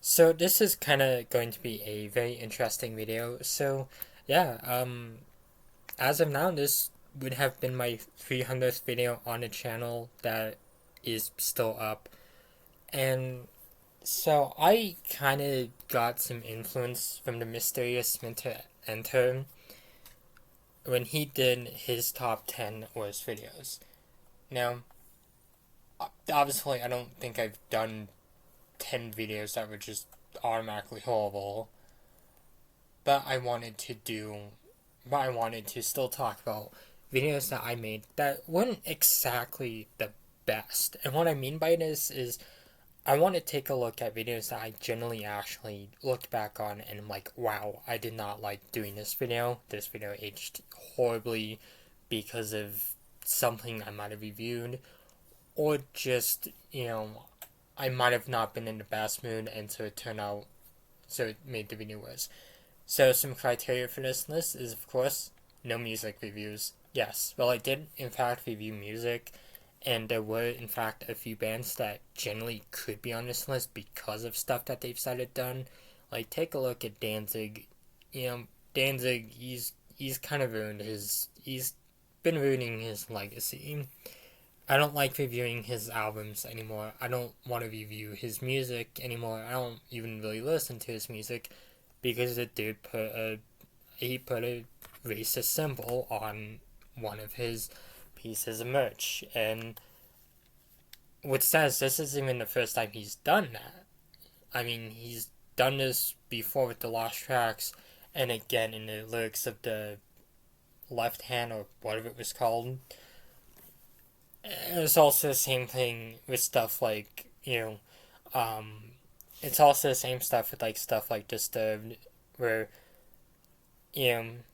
So this is kind of going to be a very interesting video. Yeah, as of now, this would have been my 300th video on the channel that is still up. And so I kind of got some influence from the mysterious Minter Enter when he did his top 10 worst videos. Now, obviously, I don't think I've done 10 videos that were just automatically horrible. but I wanted to do, but I wanted to still talk about videos that I made that weren't exactly the best. And what I mean by this is I want to take a look at videos that I generally actually looked back on and I'm like, wow, I did not like doing this video. This video aged horribly because of something I might have reviewed, or just, I might have not been in the best mood and so it turned out, so it made the video worse. So some criteria for this list is, of course, no music reviews. Yes, well, I did in fact review music, and there were in fact a few bands that generally could be on this list because of stuff that they've said it done. Like, take a look at Danzig. Danzig, he's kind of ruined he's been ruining his legacy. I don't like reviewing his albums anymore. I don't want to review his music anymore. I don't even really listen to his music because the dude put a racist symbol on one of his pieces of merch, and what says this isn't even the first time he's done that. I mean, he's done this before with the Lost Tracks, and again in the lyrics of the Left Hand or whatever it was called. It's also the same thing with stuff like it's also the same stuff with like stuff like Disturbed, where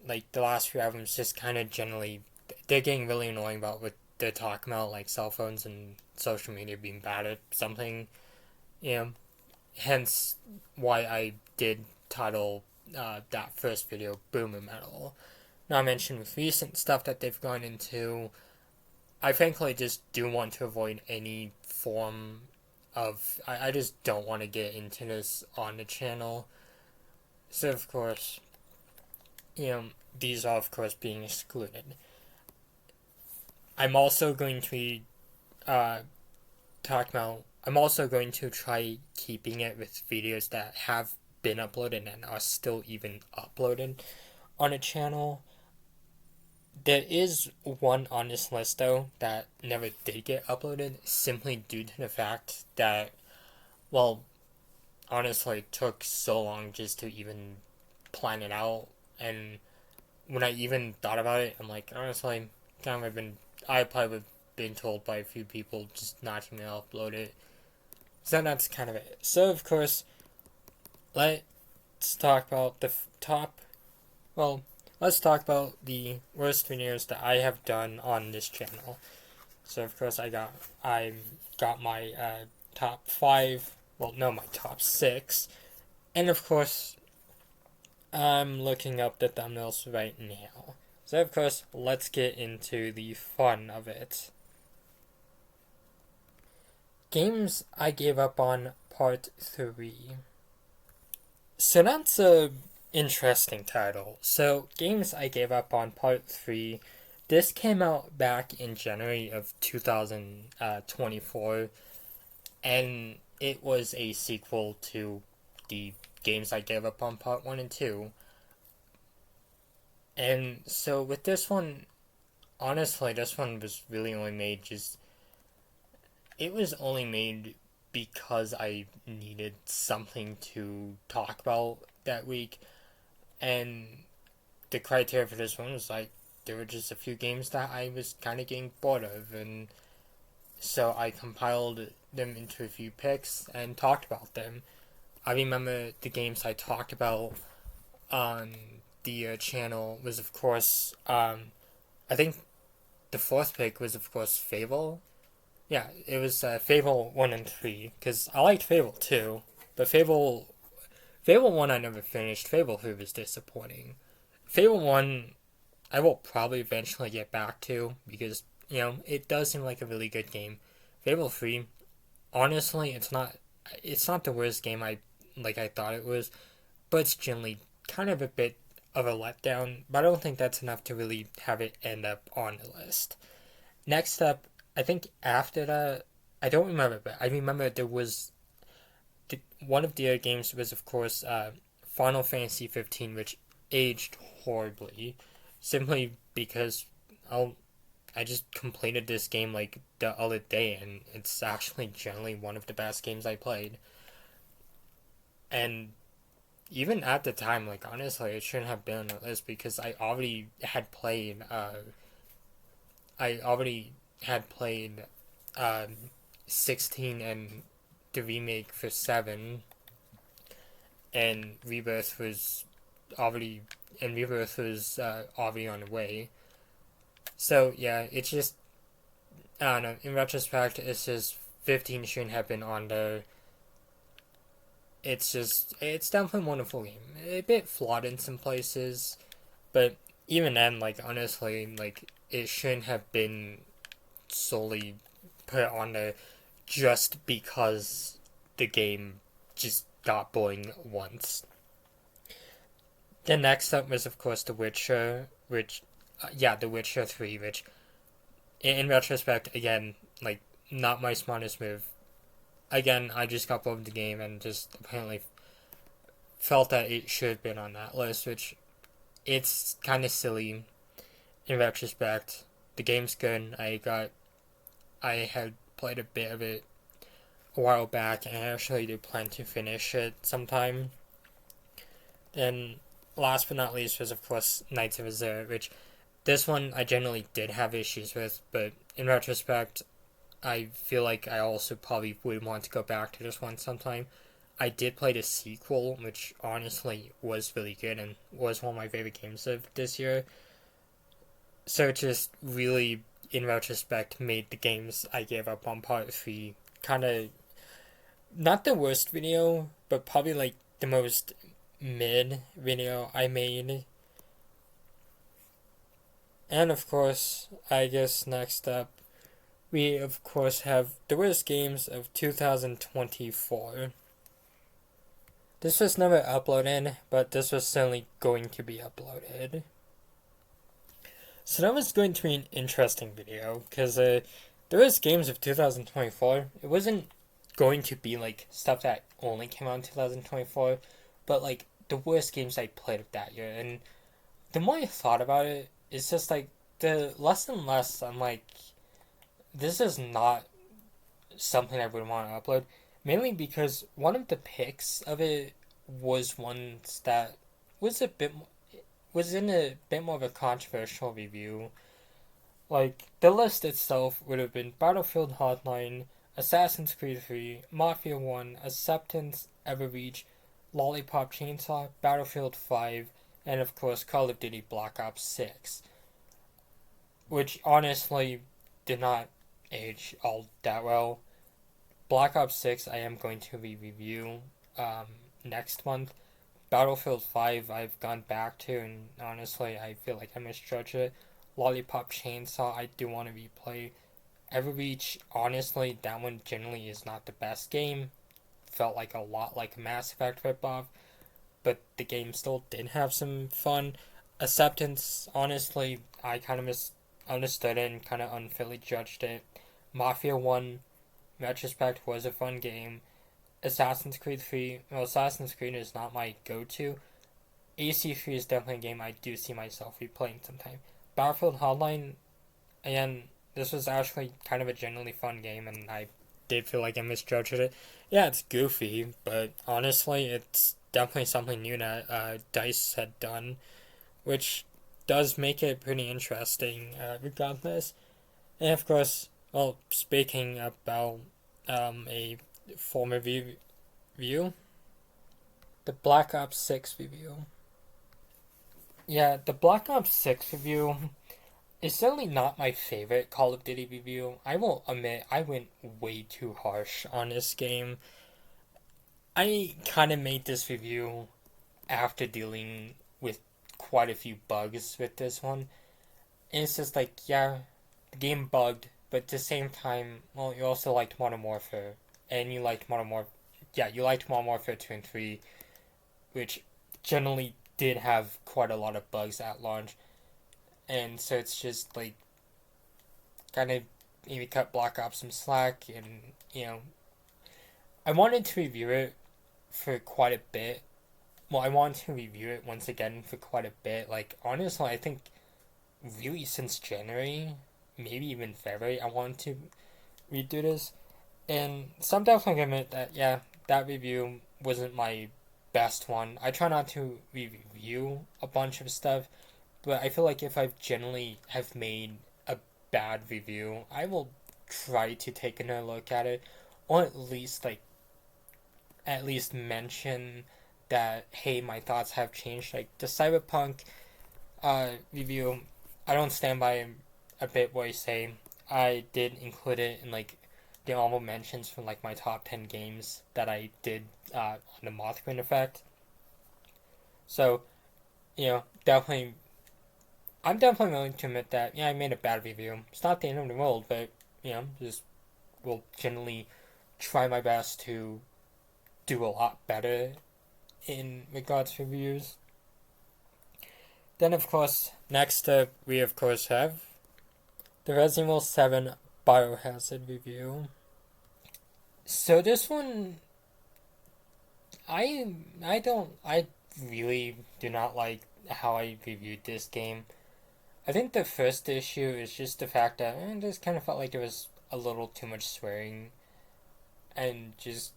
like the last few albums just kind of generally they're getting really annoying about what they're talking about, like cell phones and social media being bad at something. You know, hence why I did title that first video Boomer Metal. Not to mention with recent stuff that they've gone into, I frankly just do want to avoid any form of. I just don't want to get into this on the channel. So, of course, these are, of course, being excluded. I'm also going to be talking about. I'm also going to try keeping it with videos that have been uploaded and are still even uploaded on a channel. There is one on this list though that never did get uploaded simply due to the fact that, well, honestly, it took so long just to even plan it out. And when I even thought about it, I'm like, honestly, kind of been, I probably have been told by a few people just not to upload it. So that's kind of it. So, of course, let's talk about the top, well, let's talk about the worst videos that I have done on this channel. So of course I got my top five. Well, no, my top six, and of course I'm looking up the thumbnails right now. So of course let's get into the fun of it. Games I gave up on part 3. So that's a interesting title. So, Games I Gave Up on Part 3. This came out back in January of 2024, and it was a sequel to the Games I Gave Up on Part 1 and 2. And so, with this one, honestly, this one was really only made just. It was only made because I needed something to talk about that week. And the criteria for this one was like there were just a few games that I was kind of getting bored of, and so I compiled them into a few picks and talked about them. I remember the games I talked about on the channel was, of course, I think the fourth pick was, of course, Fable. Yeah, it was Fable 1 and 3, because I liked Fable 2, but Fable 1 I never finished. Fable 3 was disappointing. Fable 1 I will probably eventually get back to because, it does seem like a really good game. Fable 3, honestly, it's not the worst game like I thought it was, but it's generally kind of a bit of a letdown. But I don't think that's enough to really have it end up on the list. Next up, I think after that, I don't remember, but I remember there was one of the other games was of course Final Fantasy 15, which aged horribly, simply because I'll I just completed this game like the other day, and it's actually generally one of the best games I played. And even at the time, like honestly, it shouldn't have been on the list because I already had played, um, 16 and the remake for 7, and already Rebirth was already on the way. So yeah, it's just I don't know. In retrospect, it's just 15 shouldn't have been on there. It's definitely a wonderful game. A bit flawed in some places, but even then, like honestly, like it shouldn't have been solely put on there just because the game just got boring once. The next up was of course The Witcher, which yeah, The Witcher 3, which in retrospect again, like not my smartest move. Again, I just got bored of the game and just apparently felt that it should have been on that list, which it's kind of silly in retrospect. The game's good. I had played a bit of it a while back, and I actually do plan to finish it sometime. And last but not least was of course Knights of Azure, which this one I generally did have issues with, but in retrospect, I feel like I also probably would want to go back to this one sometime. I did play the sequel, which honestly was really good and was one of my favorite games of this year. So it just really, in retrospect, made the games I gave up on part 3 kind of not the worst video, but probably like the most mid video I made. And of course, I guess next up, we of course have the worst games of 2024. This was never uploaded, but this was certainly going to be uploaded. So that was going to be an interesting video, because the worst games of 2024, it wasn't going to be like stuff that only came out in 2024, but like the worst games I played of that year. And the more I thought about it, it's just like the less and less I'm like, this is not something I would want to upload. Mainly because one of the picks of it was ones that was a bit was in a bit more of a controversial review. Like the list itself would have been Battlefield Hotline, Assassin's Creed 3, Mafia 1, Acceptance, Everreach, Lollipop Chainsaw, Battlefield 5, and of course Call of Duty Black Ops 6, which honestly did not age all that well. Black Ops 6 I am going to review next month. Battlefield 5 I've gone back to, and honestly I feel like I misjudged it. Lollipop Chainsaw I do want to replay. Everreach, honestly, that one generally is not the best game. Felt like a lot like a Mass Effect ripoff, but the game still did have some fun. Acceptance, honestly, I kind of misunderstood it and kind of unfairly judged it. Mafia 1, retrospect, was a fun game. Assassin's Creed 3, well, Assassin's Creed is not my go-to. AC3 is definitely a game I do see myself replaying sometime. Battlefield Hotline, again, this was actually kind of a genuinely fun game, and I did feel like I misjudged it. Yeah, it's goofy, but honestly, it's definitely something new that DICE had done, which does make it pretty interesting, regardless. And of course, well, speaking about a former review, the Black Ops 6 review. Yeah, the Black Ops 6 review is certainly not my favorite Call of Duty review. I will admit I went way too harsh on this game. I kind of made this review after dealing with quite a few bugs with this one. And it's just like, yeah, the game bugged, but at the same time, well, you also liked Modern Warfare, and you liked Modern Warfare yeah, you liked Modern Warfare 2 and 3, which generally did have quite a lot of bugs at launch. And so it's just like kind of maybe cut Black Ops some slack. And, you know, I wanted to review it for quite a bit. Well, I wanted to review it once again for quite a bit. Like, honestly, I think really since January, maybe even February, I wanted to redo this. And some definitely admit that, yeah, that review wasn't my best one. I try not to review a bunch of stuff, but I feel like if I generally have made a bad review, I will try to take another look at it, or at least mention that, hey, my thoughts have changed. Like the Cyberpunk review, I don't stand by a bit what I say. I did include it in like the honorable mentions from like my top 10 games that I did on the Mothman effect. So, you know, definitely, I'm definitely willing to admit that, yeah, I made a bad review. It's not the end of the world, but, you know, just will generally try my best to do a lot better in regards to reviews. Then, of course, next up, we of course have the Resident Evil 7 Biohazard review. So this one, I really do not like how I reviewed this game. I think the first issue is just the fact that it just kind of felt like there was a little too much swearing, and just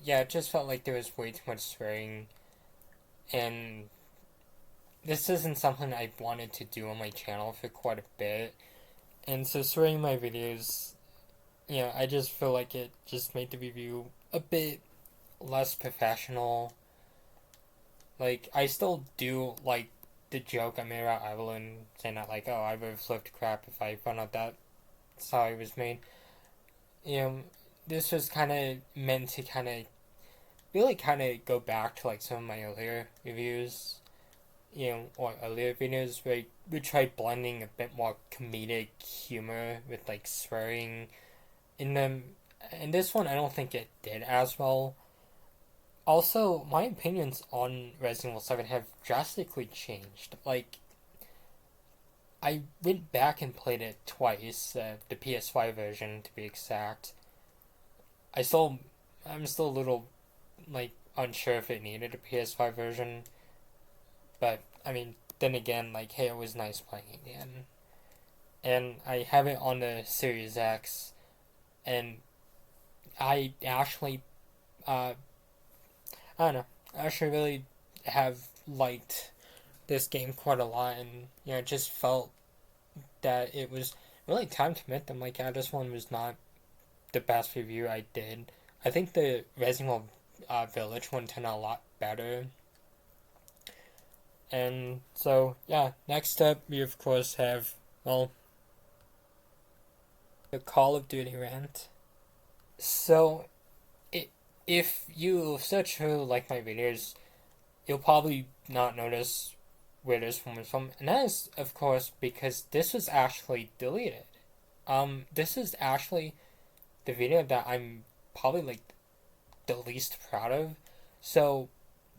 yeah, it just felt like there was way too much swearing, and this isn't something I wanted to do on my channel for quite a bit, and so swearing in my videos, you know, I just feel like it just made the review a bit less professional. Like, I still do like the joke I made about Evelyn saying that, like, oh, I would have flipped crap if I found out that's how it was made. You know, this was kind of meant to kind of really kind of go back to like some of my earlier reviews, you know, or earlier videos where we tried blending a bit more comedic humor with like swearing in them. And this one, I don't think it did as well. Also, my opinions on Resident Evil 7 have drastically changed. Like, I went back and played it twice, the PS5 version to be exact. I still, I'm still a little, like, unsure if it needed a PS5 version. But, I mean, then again, like, hey, it was nice playing again. And I have it on the Series X, and I actually, I don't know, I actually really have liked this game quite a lot, and you know, it just felt that it was really time to admit them. Like, yeah, this one was not the best review I did. I think the Resident Evil Village one turned out a lot better. And so, yeah, next up, we of course have, well, the Call of Duty rant. So, if you search through like my videos, you'll probably not notice where this one was from, and that is of course because this was actually deleted. This is actually the video that I'm probably like the least proud of. So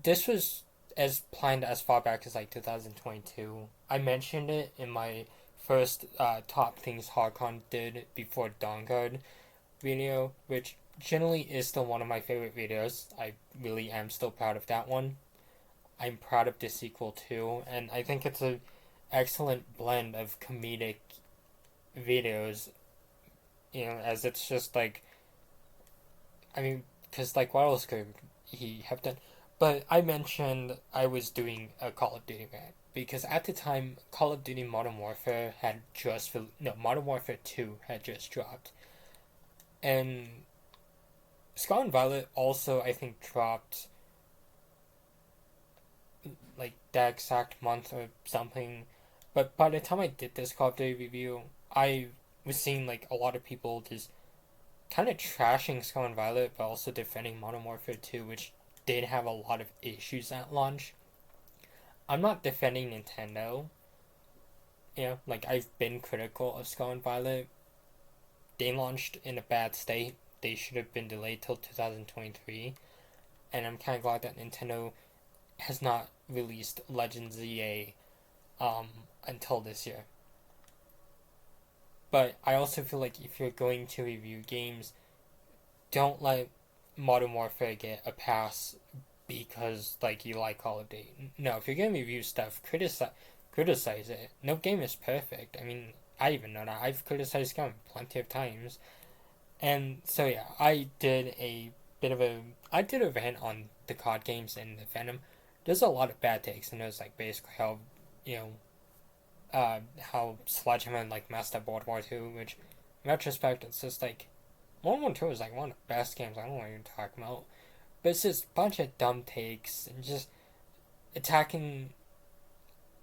this was as planned as far back as like 2022. I mentioned it in my first top things Hardcon did before Dawn Guard video, which generally is still one of my favorite videos. I really am still proud of that one. I'm proud of the sequel too, and I think it's an excellent blend of comedic videos. You know, as it's just like, I mean, because like what else could he have done? But I mentioned I was doing a Call of Duty rant because at the time Call of Duty Modern Warfare had just no Modern Warfare 2 had just dropped, and Scarlet Violet also I think dropped like that exact month or something. But by the time I did this Call of Duty review, I was seeing like a lot of people just kind of trashing Scarlet Violet, but also defending Modern Warfare 2, which did have a lot of issues at launch. I'm not defending Nintendo. You know, like I've been critical of Scarlet Violet. They launched in a bad state. they should have been delayed till 2023, and I'm kind of glad that Nintendo has not released Legends ZA until this year. But I also feel like if you're going to review games, don't let Modern Warfare get a pass because like you like Call of Duty. No, if you're gonna review stuff, criticize it. No game is perfect. I mean, I even know that. I've criticized Scum plenty of times. And so yeah, I did a rant on the COD games and the Venom. There's a lot of bad takes, and there's like basically how, you know, how Sledgehammer like messed up World War II, which in retrospect it's just like World War II is like one of the best games. I don't know what you're talking about, but it's just a bunch of dumb takes and just attacking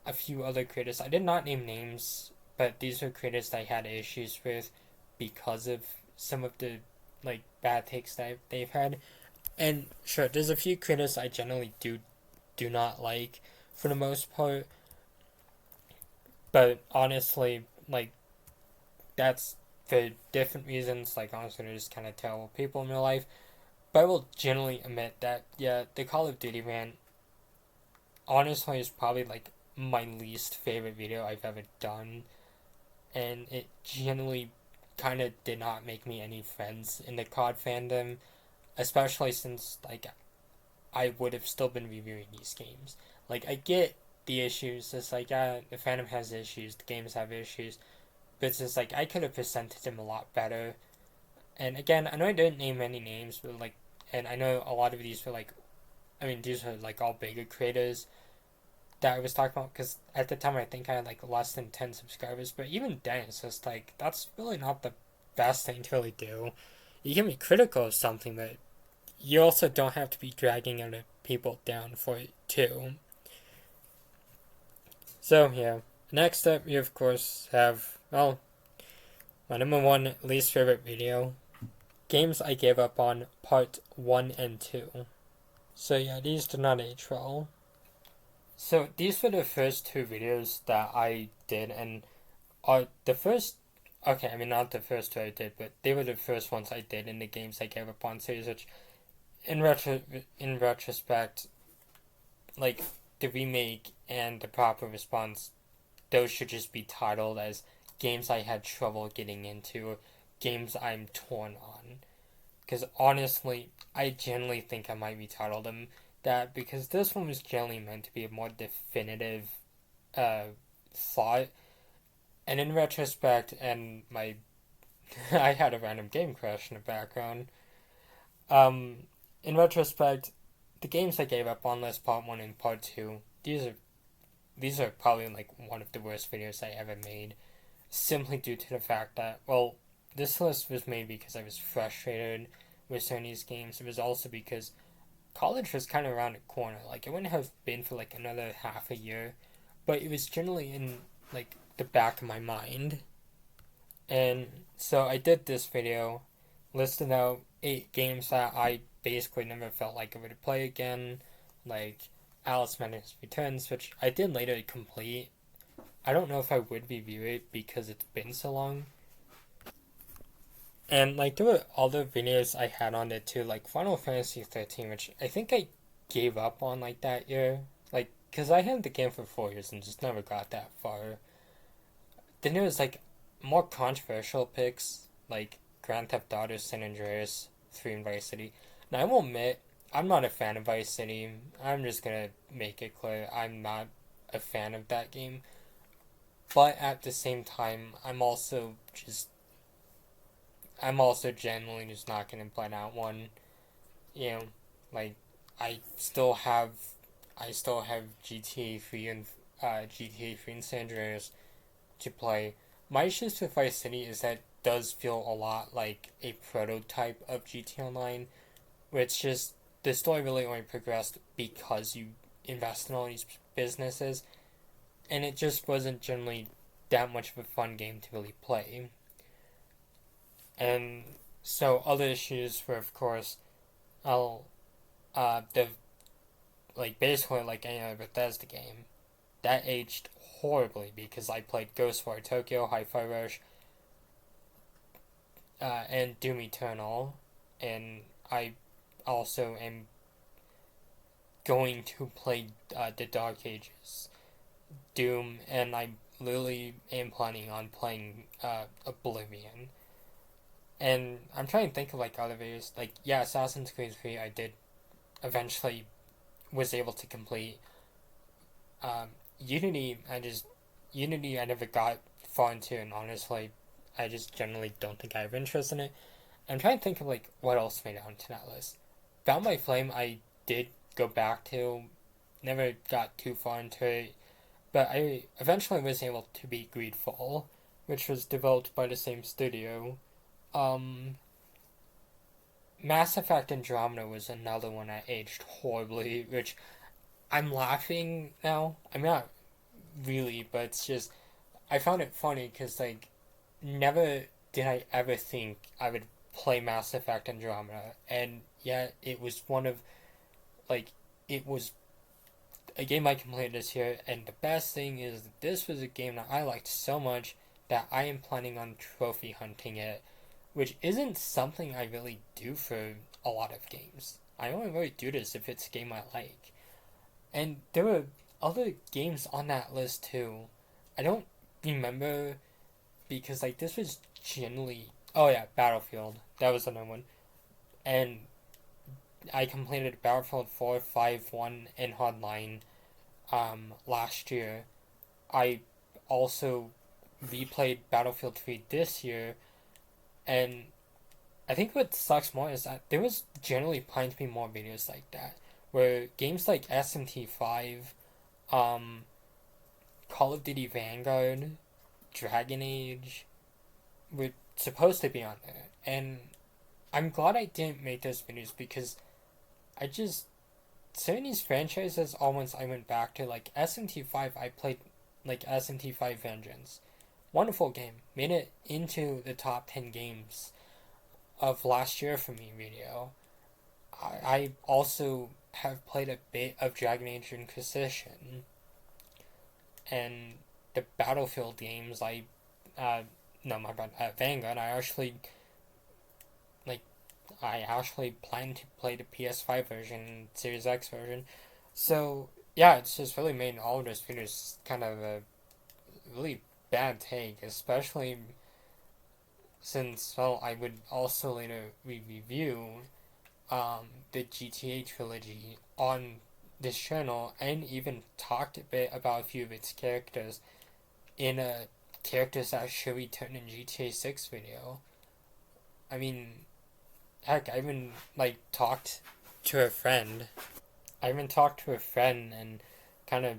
a few other creators. I did not name names, but these are creators that I had issues with because of some of the like bad takes that they've had. And sure, there's a few creators I generally do not like for the most part, but honestly, like that's for different reasons. Like honestly, they're just kind of terrible people in real life. But I will generally admit that yeah, the Call of Duty rant honestly is probably like my least favorite video I've ever done, and it generally kind of did not make me any friends in the COD fandom, especially since like I would have still been reviewing these games. Like I get the issues, it's like the fandom has issues, the games have issues, but it's just like I could have presented them a lot better. And again, I know I didn't name any names, but like, and I know a lot of these were like, I mean, these are like all bigger creators that I was talking about because at the time I think I had like less than 10 subscribers, but even then it's just like that's really not the best thing to really do. You can be critical of something, but you also don't have to be dragging other people down for it too. So yeah, next up you of course have, well, my number one least favorite video, games I gave up on part 1 and 2. So yeah, these did not age well. So these were the first two videos that I did, and the first. Okay, I mean not the first two I did, but they were the first ones I did in the games I gave up on series. Which, in retrospect, like the remake and the proper response, those should just be titled as games I had trouble getting into, or games I'm torn on. Because honestly, I generally think I might retitle them that because this one was generally meant to be a more definitive uh, thought. And in retrospect, and my I had a random game crash in the background. Um, in retrospect, the games I gave up on list part 1 and part 2, these are probably like one of the worst videos I ever made, simply due to the fact that, well, this list was made because I was frustrated with certain of these games. It was also because college was kind of around the corner. Like, it wouldn't have been for like another half a year, but it was generally in like the back of my mind. And so I did this video, listed out 8 games that I basically never felt like I would play again, like Alice Madness Returns, which I did later complete. I don't know if I would review it because it's been so long. And like there were other videos I had on it too, like Final Fantasy 13, which I think I gave up on like that year. Like, cause I had the game for 4 years and just never got that far. Then there was like more controversial picks, like Grand Theft Auto San Andreas 3 and Vice City. Now I will admit, I'm not a fan of Vice City. I'm just gonna make it clear I'm not a fan of that game. But at the same time, I'm also genuinely just not gonna play that one. You know, like I still have I still have GTA 3 and GTA 3 and San Andreas to play. My issues with Vice City is that it does feel a lot like a prototype of GTA Online, where it's just the story really only progressed because you invest in all these businesses, and it just wasn't generally that much of a fun game to really play. And so other issues were, of course, I'll the like basically like any other Bethesda game that aged horribly because I played Ghostwire Tokyo, Hi-Fi Rush, and Doom Eternal. and I also am going to play the Dark Ages, Doom, and I literally am planning on playing Oblivion. And I'm trying to think of like other videos. Like, yeah, Assassin's Creed 3 I did eventually was able to complete. Um, Unity Unity I never got far into, and honestly I just generally don't think I have interest in it. I'm trying to think of like what else made it onto that list. Bound by Flame I did go back to, never got too far into it, but I eventually was able to beat Greedfall, which was developed by the same studio. Um, Mass Effect Andromeda was another one that aged horribly, which I'm laughing now. I'm not really, but it's just I found it funny because like never did I ever think I would play Mass Effect Andromeda, and yet it was one of like it was a game I completed this year, and the best thing is that this was a game that I liked so much that I am planning on trophy hunting it, which isn't something I really do for a lot of games. I only really do this if it's a game I like. And there were other games on that list too. I don't remember because like this was generally oh yeah, Battlefield. That was another one. And I completed Battlefield 4, 5, 1, and Hardline last year. I also replayed Battlefield 3 this year, and I think what sucks more is that there was generally planning to be more videos like that, where games like SMT5, um, Call of Duty Vanguard, Dragon Age were supposed to be on there, and I'm glad I didn't make those videos because I just some of these franchises all once I went back to like SMT5 I played like SMT5 Vengeance. Wonderful game. Made it into the top 10 games of last year for me video. I also have played a bit of Dragon Age Inquisition and the Battlefield games uh no my bad Vanguard like I actually plan to play the PS5 version, Series X version. So yeah, it's just really made all of those videos kind of a really bad take, especially since well I would also later review the GTA trilogy on this channel and even talked a bit about a few of its characters in a characters that should return in GTA 6 video. I mean, heck, I even like talked to a friend. I even talked to a friend and kind of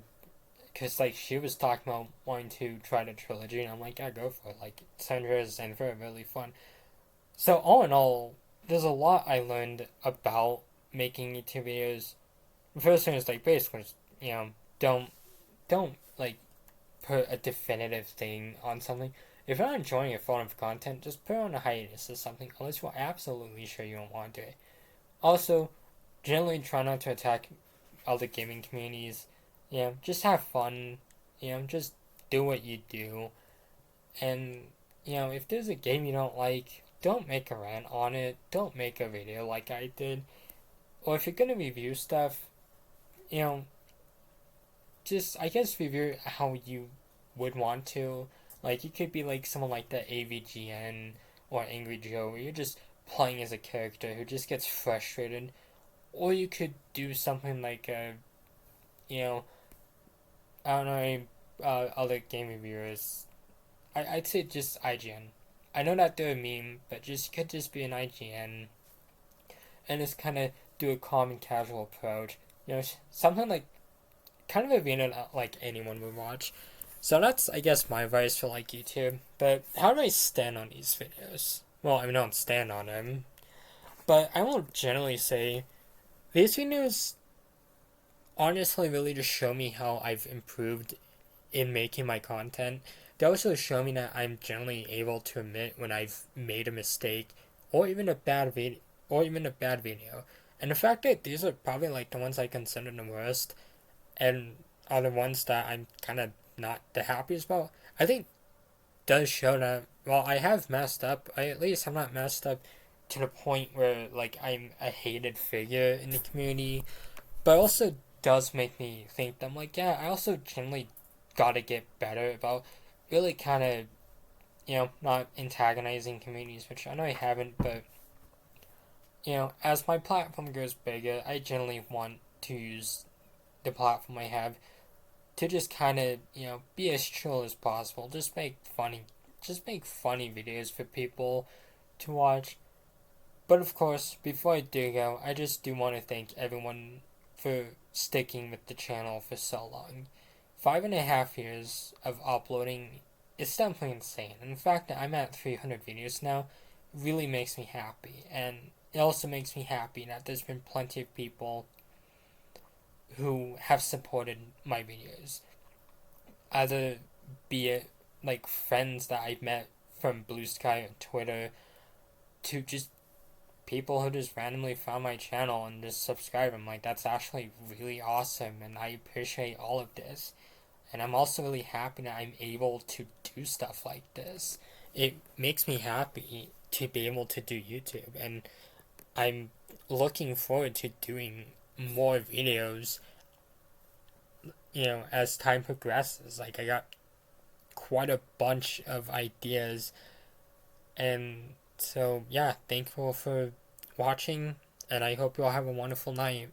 because like she was talking about wanting to try the trilogy, and I'm like, yeah, go for it. Like San Andreas and very really fun. So all in all, there's a lot I learned about making YouTube videos. The first thing is like basically, you know, don't don't like put a definitive thing on something. If you're not enjoying a form of content, just put it on a hiatus or something, unless you're absolutely sure you don't want to do it. Also, generally try not to attack other gaming communities. You know, just have fun. You know, just do what you do. And, you know, if there's a game you don't like, don't make a rant on it. Don't make a video like I did. Or if you're gonna review stuff, you know, just, I guess, review how you would want to. Like, you could be like someone like the AVGN or Angry Joe, where you're just playing as a character who just gets frustrated. Or you could do something like, you know, I don't know, other game reviewers. I'd say just IGN. I know that they're a meme, but just could just be an IGN and just kind of do a calm and casual approach. You know, something like kind of a video that like anyone would watch. So that's I guess my advice for like YouTube. But how do I stand on these videos? Well, I mean, I don't stand on them, but I will generally say these videos honestly really just show me how I've improved in making my content. They also show me that I'm generally able to admit when I've made a mistake or even a bad video And the fact that these are probably like the ones I consider the worst and are the ones that I'm kind of not the happiest about, I think does show that well I have messed up. I at least I'm not messed up to the point where like I'm a hated figure in the community, but also does make me think that I'm like, yeah, I also generally gotta get better about really kind of, not antagonizing communities, which I know I haven't, but as my platform grows bigger, I generally want to use the platform I have to just kind of, be as chill as possible. Just make funny videos for people to watch. But of course, before I do go, I just do want to thank everyone for sticking with the channel for so long. 5.5 years of uploading is definitely insane. And the fact that I'm at 300 videos now really makes me happy. And it also makes me happy that there's been plenty of people who have supported my videos. Either be it like friends that I've met from Blue Sky or Twitter, to just people who just randomly found my channel and just subscribe. I'm like, that's actually really awesome, and I appreciate all of this. And I'm also really happy that I'm able to do stuff like this. It makes me happy to be able to do YouTube, and I'm looking forward to doing more videos, as time progresses. Like, I got quite a bunch of ideas, and so, yeah, thankful for watching, and I hope you all have a wonderful night.